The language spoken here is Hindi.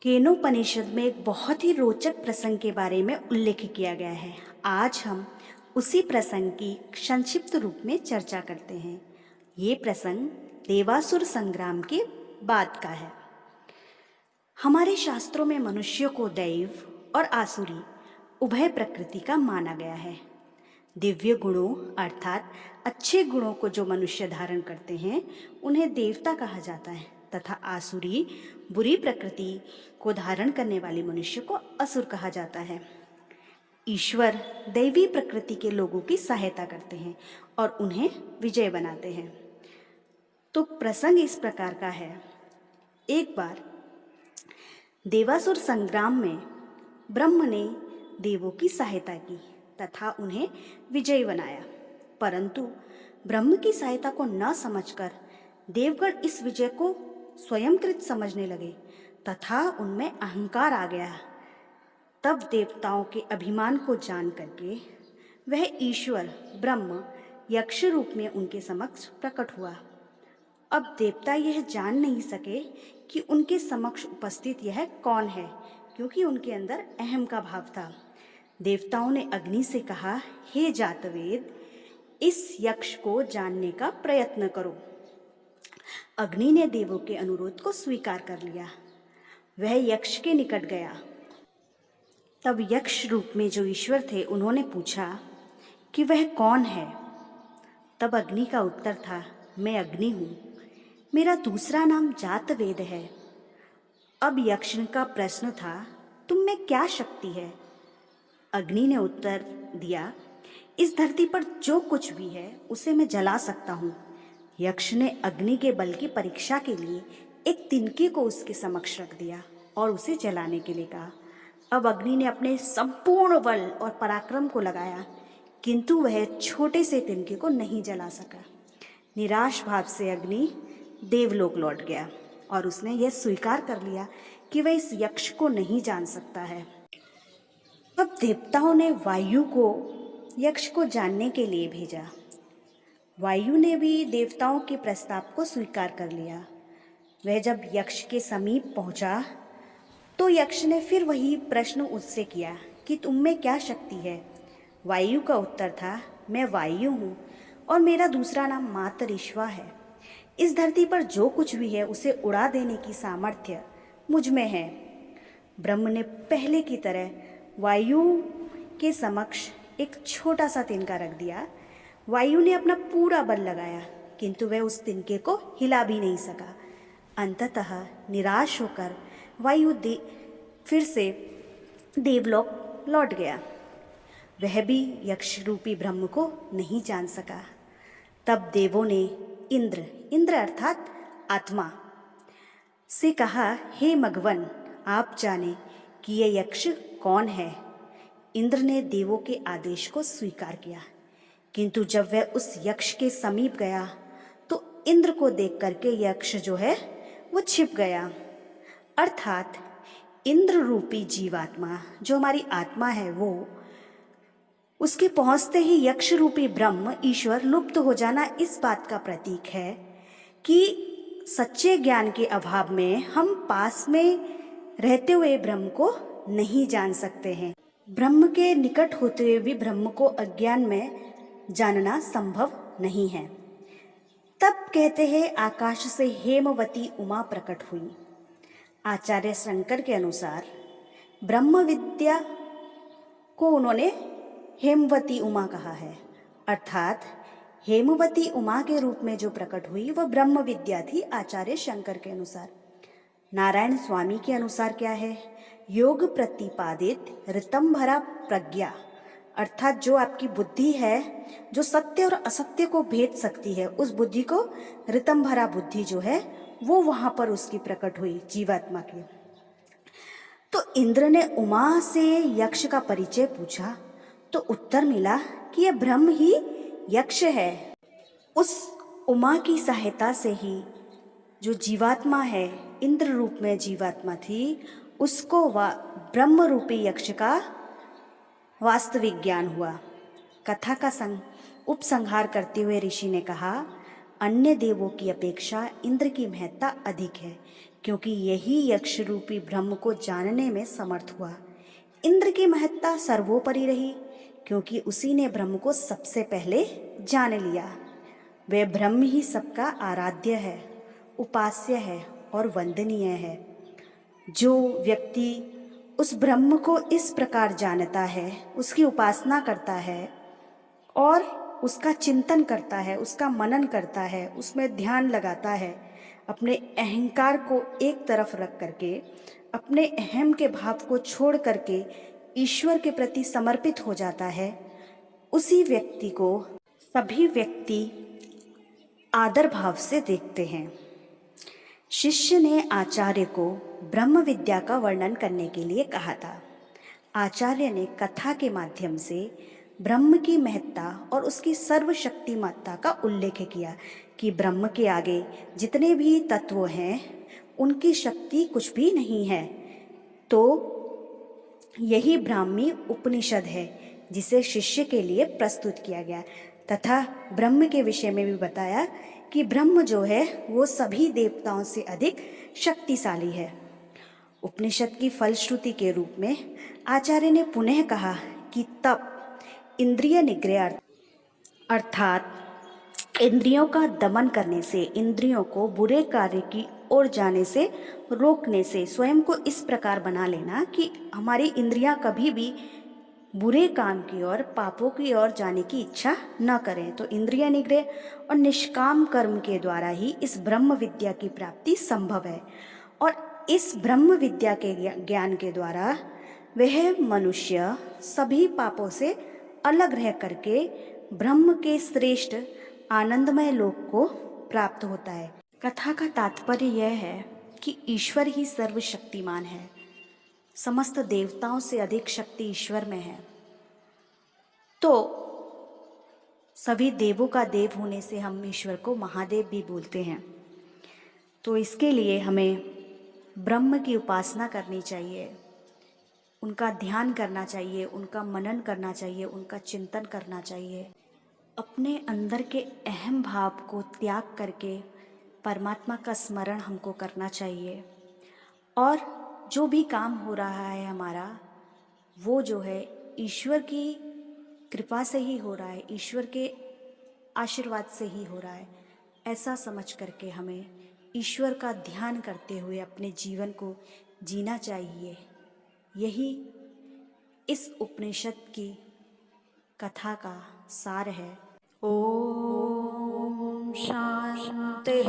केनोपनिषद में एक बहुत ही रोचक प्रसंग के बारे में उल्लेख किया गया है। आज हम उसी प्रसंग की संक्षिप्त रूप में चर्चा करते हैं। ये प्रसंग देवासुर संग्राम के बाद का है। हमारे शास्त्रों में मनुष्य को दैव और आसुरी उभय प्रकृति का माना गया है। दिव्य गुणों अर्थात अच्छे गुणों को जो मनुष्य धारण करते हैं उन्हें देवता कहा जाता है, तथा आसुरी बुरी प्रकृति को धारण करने वाले मनुष्य को असुर कहा जाता है। ईश्वर दैवी प्रकृति के लोगों की सहायता करते हैं और उन्हें विजय बनाते हैं। तो प्रसंग इस प्रकार का है। एक बार देवासुर संग्राम में ब्रह्म ने देवों की सहायता की तथा उन्हें विजयी बनाया, परंतु ब्रह्म की सहायता को न समझकर देवगण इस विजय को स्वयंकृत समझने लगे तथा उनमें अहंकार आ गया। तब देवताओं के अभिमान को जान करके वह ईश्वर ब्रह्म यक्ष रूप में उनके समक्ष प्रकट हुआ। अब देवता यह जान नहीं सके कि उनके समक्ष उपस्थित यह कौन है, क्योंकि उनके अंदर अहम का भाव था। देवताओं ने अग्नि से कहा, हे जातवेद, इस यक्ष को जानने का प्रयत्न करो। अग्नि ने देवों के अनुरोध को स्वीकार कर लिया। वह यक्ष के निकट गया। तब यक्ष रूप में जो ईश्वर थे उन्होंने पूछा कि वह कौन है। तब अग्नि का उत्तर था, मैं अग्नि हूँ, मेरा दूसरा नाम जातवेद है। अब यक्ष का प्रश्न था, तुम में क्या शक्ति है? अग्नि ने उत्तर दिया, इस धरती पर जो कुछ भी है उसे मैं जला सकता हूँ। यक्ष ने अग्नि के बल की परीक्षा के लिए एक तिनके को उसके समक्ष रख दिया और उसे जलाने के लिए कहा। अब अग्नि ने अपने संपूर्ण बल और पराक्रम को लगाया, किंतु वह छोटे से तिनके को नहीं जला सका। निराश भाव से अग्नि देवलोक लौट गया और उसने यह स्वीकार कर लिया कि वह इस यक्ष को नहीं जान सकता है। अब देवताओं ने वायु को यक्ष को जानने के लिए भेजा। वायु ने भी देवताओं के प्रस्ताव को स्वीकार कर लिया। वह जब यक्ष के समीप पहुंचा तो यक्ष ने फिर वही प्रश्न उससे किया कि तुम में क्या शक्ति है? वायु का उत्तर था, मैं वायु हूँ और मेरा दूसरा नाम मातरिश्वा है। इस धरती पर जो कुछ भी है उसे उड़ा देने की सामर्थ्य मुझ में है। ब्रह्म ने पहले की तरह वायु के समक्ष एक छोटा सा तिनका रख दिया। वायु ने अपना पूरा बल लगाया, किंतु वह उस तिनके को हिला भी नहीं सका। अंततः निराश होकर वायु फिर से देवलोक लौट गया। वह भी यक्ष रूपी ब्रह्म को नहीं जान सका। तब देवों ने इंद्र अर्थात आत्मा से कहा, हे मघवन, आप जाने कि यह यक्ष कौन है। इंद्र ने देवों के आदेश को स्वीकार किया, किंतु जब वह उस यक्ष के समीप गया तो इंद्र को देख करके यक्ष जो है वो छिप गया। अर्थात इंद्र रूपी जीवात्मा जो हमारी आत्मा है, वो उसके पहुंचते ही यक्ष रूपी ब्रह्म ईश्वर लुप्त हो जाना इस बात का प्रतीक है कि सच्चे ज्ञान के अभाव में हम पास में रहते हुए ब्रह्म को नहीं जान सकते हैं। ब्रह्म के निकट होते हुए भी ब्रह्म को अज्ञान में जानना संभव नहीं है। तब कहते हैं, आकाश से हेमवती उमा प्रकट हुई। आचार्य शंकर के अनुसार ब्रह्म विद्या को उन्होंने हेमवती उमा कहा है, अर्थात हेमवती उमा के रूप में जो प्रकट हुई वह ब्रह्म विद्या थी आचार्य शंकर के अनुसार। नारायण स्वामी के अनुसार क्या है? योग प्रतिपादित ऋतंभरा प्रज्ञा, अर्थात जो आपकी बुद्धि है जो सत्य और असत्य को भेद सकती है, उस बुद्धि को ऋतंभरा बुद्धि जो है वो वहां पर उसकी प्रकट हुई जीवात्मा की। तो इंद्र ने उमा से यक्ष का परिचय पूछा तो उत्तर मिला कि यह ब्रह्म ही यक्ष है। उस उमा की सहायता से ही जो जीवात्मा है, इंद्र रूप में जीवात्मा थी, उसको ब्रह्म रूपी यक्ष का वास्तविक ज्ञान हुआ। कथा का उपसंहार करते हुए ऋषि ने कहा, अन्य देवों की अपेक्षा इंद्र की महत्ता अधिक है, क्योंकि यही यक्ष रूपी ब्रह्म को जानने में समर्थ हुआ। इंद्र की महत्ता सर्वोपरि रही, क्योंकि उसी ने ब्रह्म को सबसे पहले जान लिया। वह ब्रह्म ही सबका आराध्य है, उपास्य है और वंदनीय है। जो व्यक्ति उस ब्रह्म को इस प्रकार जानता है, उसकी उपासना करता है और उसका चिंतन करता है, उसका मनन करता है, उसमें ध्यान लगाता है, अपने अहंकार को एक तरफ रख करके, अपने अहम के भाव को छोड़ करके ईश्वर के प्रति समर्पित हो जाता है, उसी व्यक्ति को सभी व्यक्ति आदर भाव से देखते हैं। शिष्य ने आचार्य को ब्रह्म विद्या का वर्णन करने के लिए कहा था। आचार्य ने कथा के माध्यम से ब्रह्म की महत्ता और उसकी सर्वशक्तिमत्ता का उल्लेख किया कि ब्रह्म के आगे जितने भी तत्व हैं उनकी शक्ति कुछ भी नहीं है। तो यही ब्राह्मी उपनिषद है जिसे शिष्य के लिए प्रस्तुत किया गया, तथा ब्रह्म के विषय में भी बताया कि ब्रह्म जो है वो सभी देवताओं से अधिक शक्तिशाली है। उपनिषद की फलश्रुति के रूप में आचार्य ने पुनः कहा कि तप, इंद्रिय निग्रह अर्थात इंद्रियों का दमन करने से, इंद्रियों को बुरे कार्य की ओर जाने से रोकने से, स्वयं को इस प्रकार बना लेना कि हमारी इंद्रियां कभी भी बुरे काम की ओर, पापों की ओर जाने की इच्छा न करें। तो इंद्रिय निग्रह और निष्काम कर्म के द्वारा ही इस ब्रह्म विद्या की प्राप्ति संभव है। और इस ब्रह्म विद्या के ज्ञान के द्वारा वह मनुष्य सभी पापों से अलग रह करके ब्रह्म के श्रेष्ठ आनंदमय लोक को प्राप्त होता है। कथा का तात्पर्य यह है कि ईश्वर ही सर्वशक्तिमान है, समस्त देवताओं से अधिक शक्ति ईश्वर में है। तो सभी देवों का देव होने से हम ईश्वर को महादेव भी बोलते हैं। तो इसके लिए हमें ब्रह्म की उपासना करनी चाहिए, उनका ध्यान करना चाहिए, उनका मनन करना चाहिए, उनका चिंतन करना चाहिए। अपने अंदर के अहम भाव को त्याग करके परमात्मा का स्मरण हमको करना चाहिए। और जो भी काम हो रहा है हमारा, वो जो है ईश्वर की कृपा से ही हो रहा है, ईश्वर के आशीर्वाद से ही हो रहा है, ऐसा समझ करके हमें ईश्वर का ध्यान करते हुए अपने जीवन को जीना चाहिए। यही इस उपनिषद की कथा का सार है। ओम शांति।